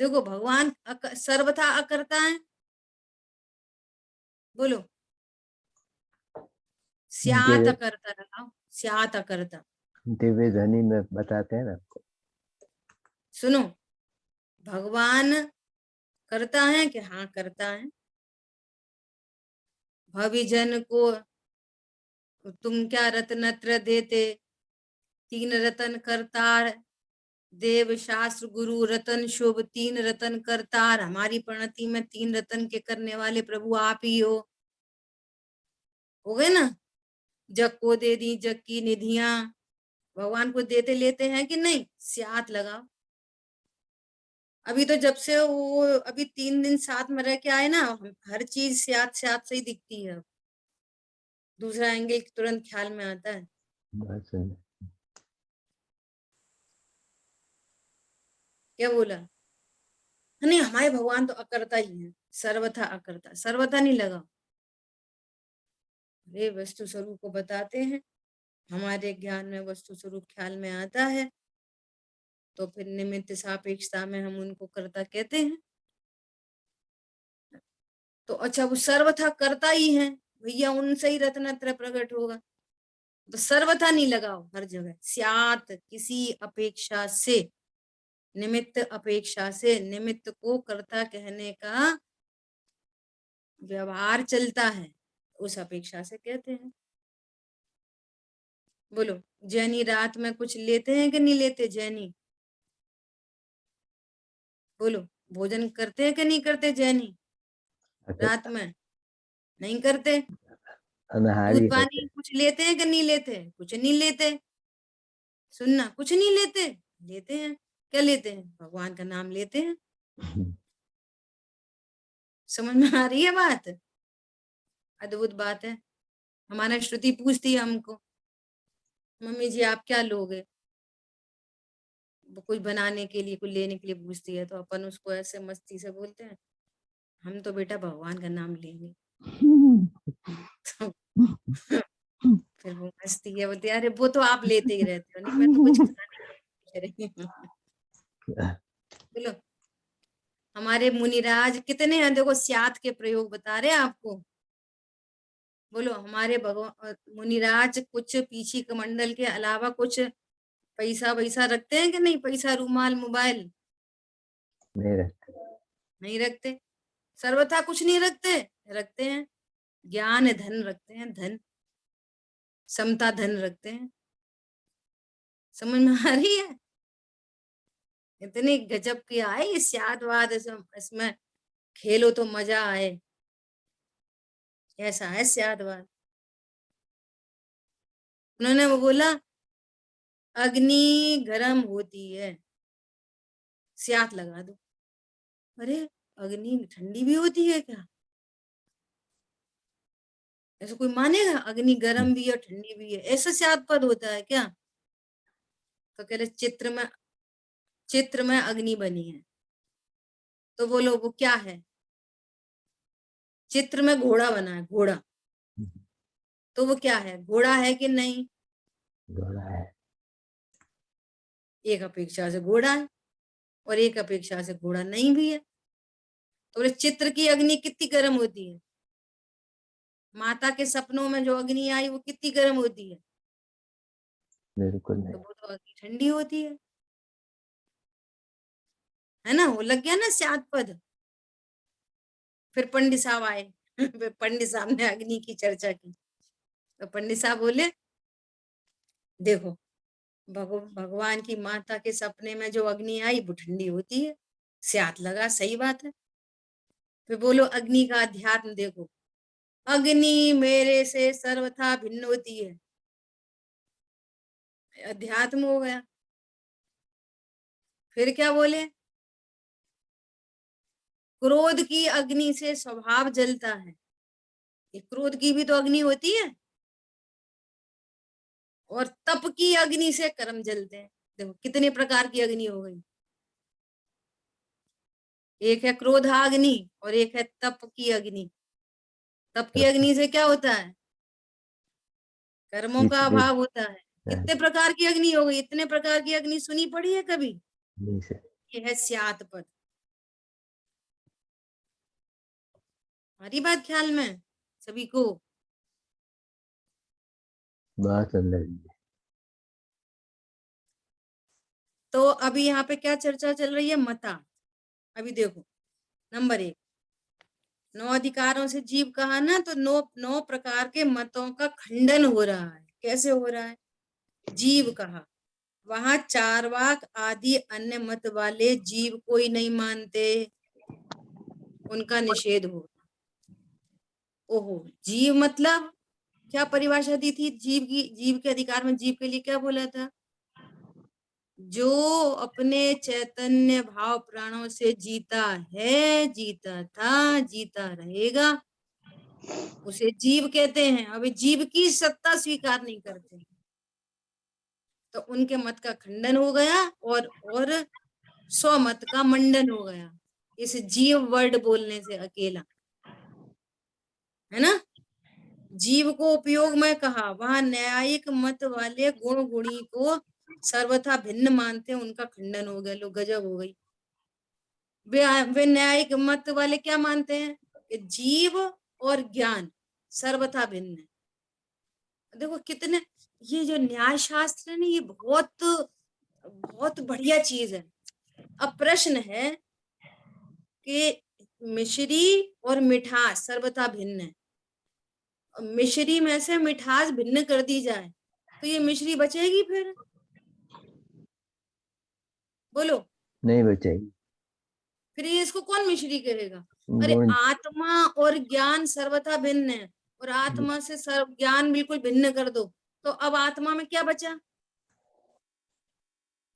देखो भगवान सर्वथा अकर्ता है। बोलो, स्यात दिव्य अकर्ता लगाओ, स्यात अकर्ता। दिव्य ध्वनि में बताते हैं ना आपको। सुनो, भगवान करता है कि हाँ करता है। भविजन को तुम क्या रत्नत्र देते, तीन रतन करतार, देव शास्त्र गुरु रतन शुभ, तीन रतन करतार। हमारी प्रणति में तीन रतन के करने वाले प्रभु आप ही हो गए ना। जग को दे दी जग की निधियां, भगवान को देते लेते हैं कि नहीं? स्यात लगाओ। अभी तो जब से वो अभी 3 दिन साथ में रह के आए ना, हर चीज स्यात स्यात से ही दिखती है। दूसरा एंगल तुरंत ख्याल में आता है। बस है। क्या बोला? नहीं, हमारे भगवान तो अकर्ता ही है, सर्वथा अकर्ता। सर्वथा नहीं लगा। वे वस्तु स्वरूप को बताते हैं, हमारे ज्ञान में वस्तु स्वरूप ख्याल में आता है, तो फिर निमित्त सापेक्षता में हम उनको कर्ता कहते हैं। तो अच्छा, वो सर्वथा कर्ता ही है भैया, उनसे ही रत्नत्रय प्रकट होगा। तो सर्वथा नहीं लगाओ, हर जगह स्यात, किसी अपेक्षा से, निमित्त अपेक्षा से, निमित्त को कर्ता कहने का व्यवहार चलता है, उस अपेक्षा से कहते हैं। बोलो, जैनी रात में कुछ लेते हैं कि नहीं लेते? जैनी बोलो, भोजन करते हैं कि नहीं करते? जैनी रात में नहीं करते। अनहारी दूध होते पानी कुछ लेते हैं कि नहीं लेते? कुछ नहीं लेते। सुनना, कुछ नहीं लेते। लेते हैं। क्या लेते हैं? भगवान का नाम लेते हैं। हैं। समझ में आ रही है बात? अद्भुत बात है। हमारा श्रुति पूछती है हमको, मम्मी जी आप क्या लोगे? वो कुछ बनाने के लिए, कुछ लेने के लिए पूछती है, तो अपन उसको ऐसे मस्ती से बोलते हैं, हम तो बेटा भगवान का नाम लेंगे। तो फिर वो हंसती है, बोलती है अरे वो तो आप लेते ही रहते हो। नहीं, मैं तो कुछ खाने के लिए कह रही हूँ। बोलो, हमारे मुनिराज कितने हैं, देखो स्यात के प्रयोग बता रहे हैं आपको। बोलो, हमारे भगवान मुनिराज कुछ पीछी कमंडल के अलावा कुछ पैसा वैसा रखते हैं कि नहीं? पैसा, रूमाल, मोबाइल नहीं रहते। नहीं रखते। सर्वथा कुछ नहीं रखते। रखते हैं ज्ञान धन, रखते हैं धन, समता धन रखते हैं। समझ में आ रही है? इतनी गजब की आए ये स्यादवाद, इसमें खेलो तो मजा आए, ऐसा है स्यादवाद। उन्होंने वो बोला अग्नि गर्म होती है, स्यात लगा दो। अरे अग्नि ठंडी भी होती है क्या? ऐसा कोई मानेगा? अग्नि गर्म भी है ठंडी भी है, ऐसा स्याद पद होता है क्या? तो कह रहे चित्र में अग्नि बनी है। तो बोलो वो क्या है? चित्र में घोड़ा बना है, घोड़ा। तो वो क्या है? घोड़ा है कि नहीं? घोड़ा है। एक अपेक्षा से घोड़ा है और एक अपेक्षा से घोड़ा नहीं भी है। तो बोले चित्र की अग्नि कितनी गर्म होती है? माता के सपनों में जो अग्नि आई वो कितनी गर्म होती है? बिल्कुल तो नहीं। वो तो अग्नि ठंडी होती है ना? वो लग गया ना स्याद पद। फिर पंडित साहब आए। फिर पंडित साहब ने अग्नि की चर्चा की। तो पंडित साहब बोले देखो, भगवान की माता के सपने में जो अग्नि आई वो ठंडी होती है, स्यात लगा, सही बात है। फिर बोलो अग्नि का अध्यात्म देखो, अग्नि मेरे से सर्वथा भिन्न होती है, अध्यात्म हो गया। फिर क्या बोले? क्रोध की अग्नि से स्वभाव जलता है। ये क्रोध की भी तो अग्नि होती है। और तप की अग्नि से कर्म जलते हैं। देखो कितने प्रकार की अग्नि हो गई। एक है क्रोधाग्नि और एक है तप की अग्नि। तप की अग्नि से क्या होता है? कर्मों का इसलिए अभाव होता है। कितने प्रकार की अग्नि हो गई? इतने प्रकार की अग्नि सुनी पड़ी है कभी? नहीं से ये है स्यात पद। हमारी बात ख्याल में सभी को? बहुत अंदर ही है। तो अभी यहाँ पे क्या चर्चा चल रही है? मता। अभी देखो, नंबर 1, 9 अधिकारों से जीव कहा ना, तो 9 प्रकार के मतों का खंडन हो रहा है। कैसे हो रहा है? जीव कहा, वहां चारवाक आदि अन्य मत वाले जीव कोई नहीं मानते, उनका निषेध हो। ओहो, जीव मतलब क्या परिभाषा दी थी जीव की? जीव के अधिकार में जीव के लिए क्या बोला था? जो अपने चैतन्य भाव प्राणों से जीता है, जीता था, जीता रहेगा, उसे जीव कहते हैं। अभी जीव की सत्ता स्वीकार नहीं करते, तो उनके मत का खंडन हो गया और स्वमत का मंडन हो गया इस जीव वर्ड बोलने से अकेला, है ना। जीव को उपयोग में कहा, वहां न्यायिक मत वाले गुण गुणी को सर्वथा भिन्न मानते हैं, उनका खंडन हो गया। लो गजब हो गई। वे न्यायिक मत वाले क्या मानते हैं कि जीव और ज्ञान सर्वथा भिन्न है। देखो कितने, ये जो न्याय शास्त्र है ना, ये बहुत बहुत बढ़िया चीज है। अब प्रश्न है कि मिश्री और मिठास सर्वथा भिन्न है, मिश्री में से मिठास भिन्न कर दी जाए तो ये मिश्री बचेगी फिर? बोलो, नहीं बचेगी। फिर ये इसको कौन मिश्री कहेगा? अरे गुण आत्मा और ज्ञान सर्वथा भिन्न है, और आत्मा से सर्व ज्ञान बिल्कुल भिन्न कर दो तो अब आत्मा में क्या बचा?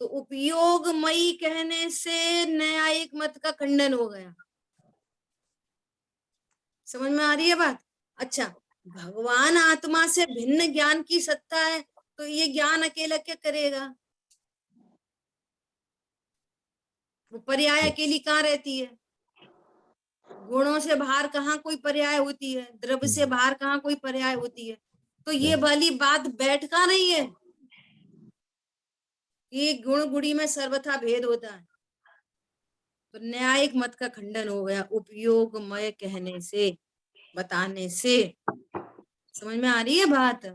तो उपयोगमयी कहने से न्यायिक मत का खंडन हो गया। समझ में आ रही है बात? अच्छा, भगवान आत्मा से भिन्न ज्ञान की सत्ता है, तो ये ज्ञान अकेला क्या करेगा? वो पर्याय अकेली कहाँ रहती है? गुणों से बाहर कहाँ कोई पर्याय होती है? द्रव्य से बाहर कहाँ कोई पर्याय होती है? तो ये वाली बात बैठ कहाँ रही है? ये गुण गुणी में सर्वथा भेद होता है, तो न्यायिक मत का खंडन हो गया उपयोगमय कहने से, बताने से। समझ में आ रही है बात?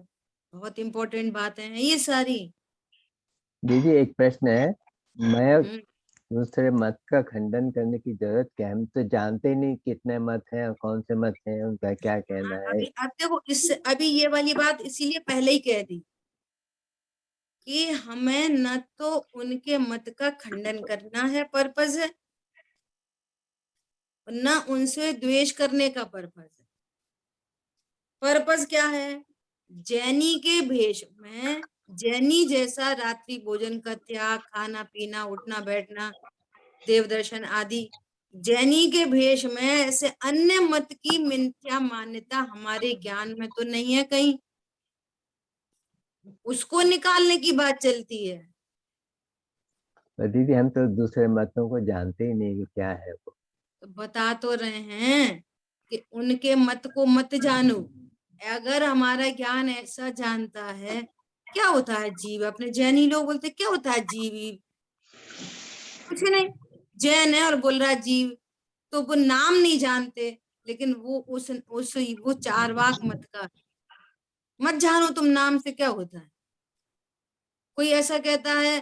बहुत इंपॉर्टेंट बातें हैं ये सारी। दीदी एक प्रश्न है, मैं हम्म, दूसरे मत का खंडन करने की जरूरत क्या है? हम तो जानते ही नहीं कितने मत हैं और कौन से मत हैं, उनका क्या कहना है। अभी अब देखो, इससे अभी ये वाली बात इसीलिए पहले ही कह दी कि हमें न तो उनके मत का खंडन करना है पर्पस है, न उनसे द्वेष करने का पर्पस है। पर्पस क्या है? जैनी के भेष में जैनी जैसा रात्रि भोजन का त्याग, खाना पीना, उठना बैठना, देव दर्शन आदि, जैनी के भेष में ऐसे अन्य मत की मिथ्या मान्यता हमारे ज्ञान में तो नहीं है कहीं, उसको निकालने की बात चलती है। तो दीदी हम तो दूसरे मतों को जानते ही नहीं कि क्या है वो। तो बता तो रहे हैं कि उनके मत को मत जानो। अगर हमारा ज्ञान ऐसा जानता है, क्या होता है जीव? अपने जैनी लोग बोलते क्या होता है जीव? कुछ नहीं, जैन है और बोल रहा है जीव, तो वो नाम नहीं जानते, लेकिन वो उस वो चारवाक मत का मत जानो तुम नाम से क्या होता है। कोई ऐसा कहता है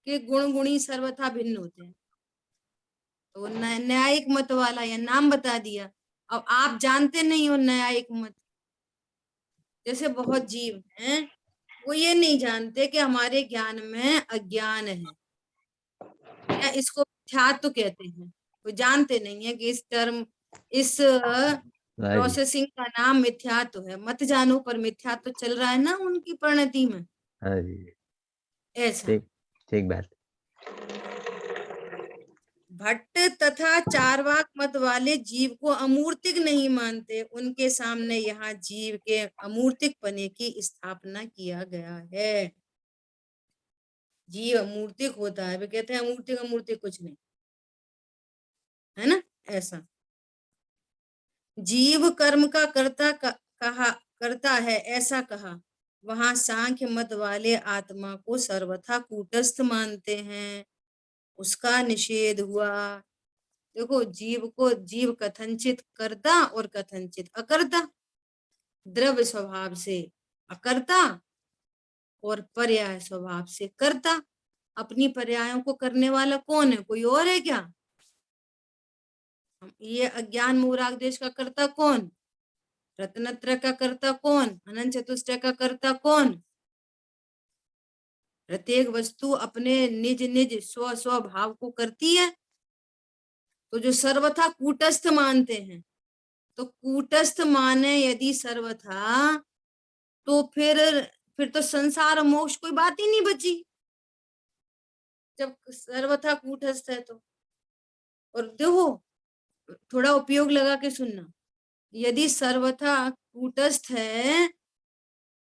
कि गुण गुणी सर्वथा भिन्न होते हैं, तो न्यायिक मत वाला या नाम बता दिया। अब आप जानते नहीं हो न्यायिक मत, जैसे बहुत जीव हैं वो ये नहीं जानते कि हमारे ज्ञान में अज्ञान है, या इसको मिथ्यात्व कहते हैं। वो जानते नहीं है कि इस टर्म, इस हाँ जी, प्रोसेसिंग का नाम मिथ्यात्व है। मत जानो पर मिथ्यात्व चल रहा है ना उनकी परिणति में, हाँ जी, ऐसा। ठीक ठीक बात। भट्ट तथा चारवाक मत वाले जीव को अमूर्तिक नहीं मानते, उनके सामने यहाँ जीव के अमूर्तिक पने की स्थापना किया गया है। जीव अमूर्तिक होता है, वे कहते हैं अमूर्तिक अमूर्तिक कुछ नहीं है ना, ऐसा। जीव कर्म का कर्ता कहा करता है ऐसा कहा, वहां सांख्य मत वाले आत्मा को सर्वथा कूटस्थ मानते हैं, उसका निषेध हुआ। देखो, जीव को जीव कथनचित कर्ता और कथनचित अकर्ता, द्रव्य स्वभाव से अकर्ता और पर्याय स्वभाव से कर्ता। अपनी पर्यायों को करने वाला कौन है? कोई और है क्या? ये अज्ञान मूराग देश का कर्ता कौन? रत्नत्रय का कर्ता कौन? अनंत चतुष्टय का कर्ता कौन? प्रत्येक वस्तु अपने निज निज स्व स्व भाव को करती है। तो जो सर्वथा कूटस्थ मानते हैं, तो कूटस्थ माने यदि सर्वथा, तो फिर तो संसार मोक्ष कोई बात ही नहीं बची। जब सर्वथा कूटस्थ है तो। और देखो थोड़ा उपयोग लगा के सुनना, यदि सर्वथा कूटस्थ है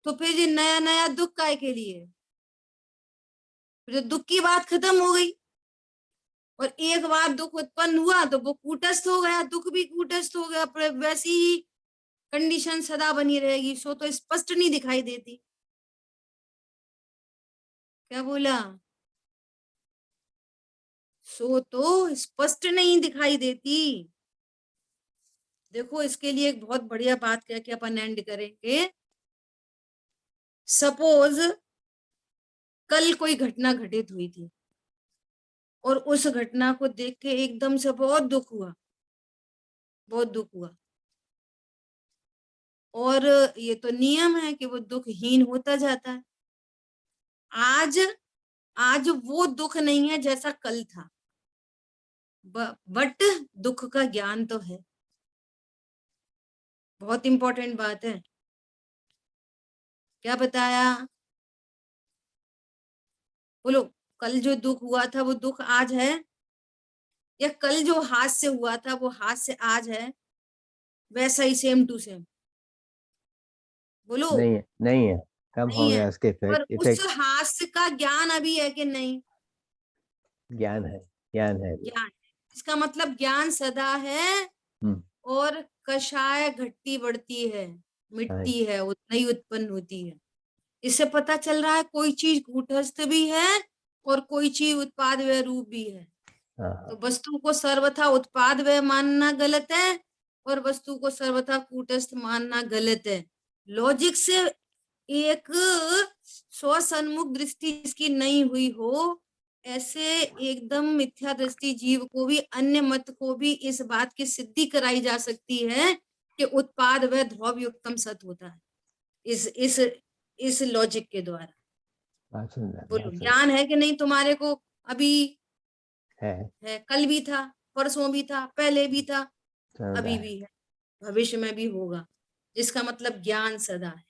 तो फिर ये नया नया दुख काय के लिए, फिर दुख की बात खत्म हो गई। और एक बार दुख उत्पन्न हुआ तो वो कूटस्थ हो गया, दुख भी कूटस्थ हो गया, पर वैसी ही कंडीशन सदा बनी रहेगी। सो तो स्पष्ट नहीं दिखाई देती। क्या बोला? सो तो स्पष्ट नहीं दिखाई देती। देखो इसके लिए एक बहुत बढ़िया बात क्या कि अपन एंड करेंगे। सपोज कल कोई घटना घटित हुई थी और उस घटना को देख के एकदम से बहुत दुख हुआ, बहुत दुख हुआ, और ये तो नियम है कि वो दुखहीन होता जाता है। आज वो दुख नहीं है जैसा कल था, बट दुख का ज्ञान तो है। बहुत इंपॉर्टेंट बात है। क्या बताया? बोलो, कल जो दुख हुआ था वो दुख आज है, या कल जो हाथ से हुआ था वो हाथ से आज है, वैसा ही सेम टू सेम? बोलो। नहीं है, नहीं है, कम हो नहीं है, गया उसके पर इफेक्ट। उस हास्य का ज्ञान अभी है कि नहीं? ज्ञान है, ज्ञान है। ज्ञान है। इसका मतलब ज्ञान सदा है, हम्म, और कषाय घटती बढ़ती है, मिटती है, नई उत्पन्न होती है। इससे पता चल रहा है कोई चीज कूटस्थ भी है और कोई चीज उत्पाद व रूप भी है। हाँ, तो वस्तु को सर्वथा उत्पाद व मानना गलत है और वस्तु को सर्वथा कूटस्थ मानना गलत है। लॉजिक से एक स्वसन्मुख दृष्टि इसकी नहीं हुई हो, ऐसे एकदम मिथ्या दृष्टि जीव को भी, अन्य मत को भी इस बात की सिद्धि कराई जा सकती है कि उत्पाद व ध्रुव युक्तम सत होता है इस लॉजिक के द्वारा। बात सुन रहा, बोलो, बात सुन ज्ञान है कि नहीं तुम्हारे को? अभी है, कल भी था, परसों भी था, पहले भी था, सुन रहा अभी है। भी है, भविष्य में भी होगा। जिसका मतलब ज्ञान सदा है।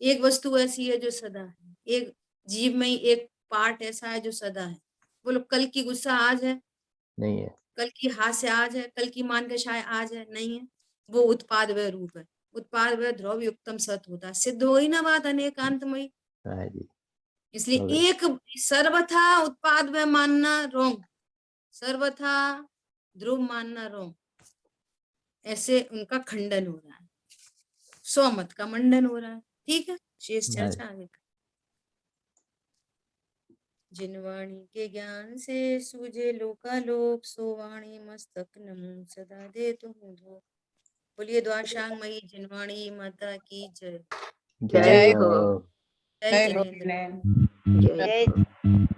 एक वस्तु ऐसी है जो सदा है, एक जीव में ही एक पार्ट ऐसा है जो सदा है। बोलो, कल की गुस्सा आज है, नहीं है, कल की हास्य आज है, कल की मान कषाय आज है? नहीं है। वो उत्पाद व रूप है। उत्पाद व ध्रुव युक्तम सत होता है। सिद्ध हो गई ना बात अनेकांतमयी? हाँ जी, इसलिए हो गई। एक सर्वथा उत्पाद व मानना रोंग, सर्वथा ध्रुव मानना रोंग, ऐसे उनका खंडन हो रहा है, स्वमत का मंडन हो रहा है। ठीक है, शेष चर्चा आगे। जिन वाणी के ज्ञान से सूझे लोकालोक, सो वाणी मस्तक नमो सदा दे तुम धो। बोलिए द्वारशांग मई जिनवाणी माता की जय। जय हो। हो। जय जय हो जिनेन्द्र। जिनेन्द्र। जय हो।